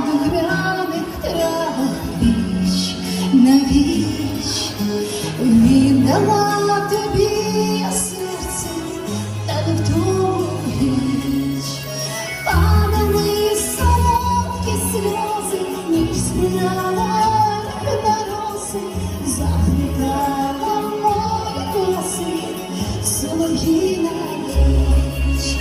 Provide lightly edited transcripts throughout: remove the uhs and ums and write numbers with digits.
духмяних травах віч на віч віддала тобі я серце, та не в тому річ. Падали солодкі сльози, ніж збирала на роси, заплітала мої коси солов'їна ніч.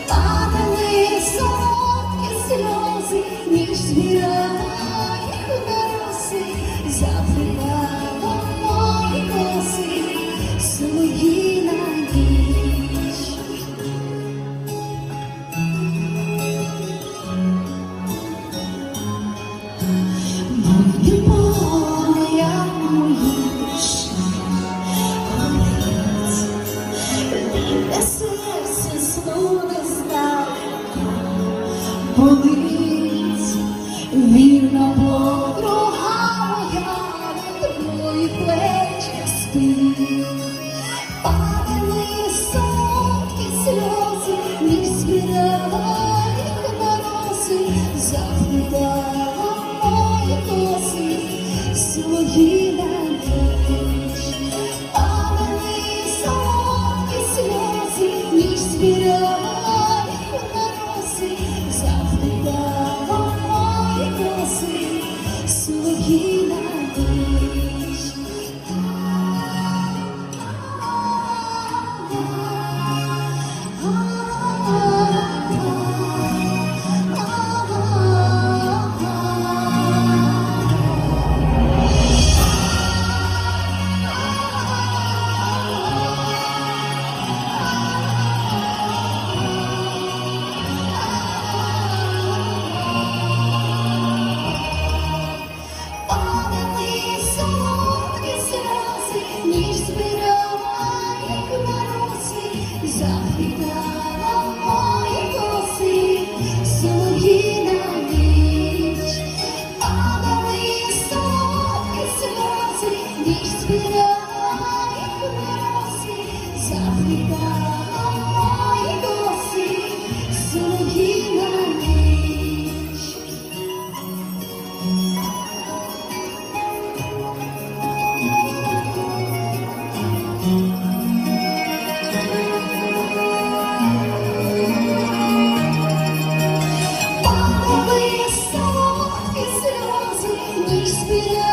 Падали солодкі сльози, ніж збирала їх на роси, заплітала мої коси солов'їна ніч. Моя душа болить, бідне серце сну не знає, болить, вірна подруга моя на твоїх плечах спить. Падали солодкі сльози, ніж збирала їх на роси, заплітала мої коси солов'їна ніч. Падали солодкі сльози, ніж збирала їх на роси, заплітала мої коси солов'їна ніч. Ніж збирала їх на роси, заплітала мої коси солов'їна ніч. Падали солодкі сльози, ніж збирала їх на роси, заплітала мої коси солов'їна ніч. Ніж збирала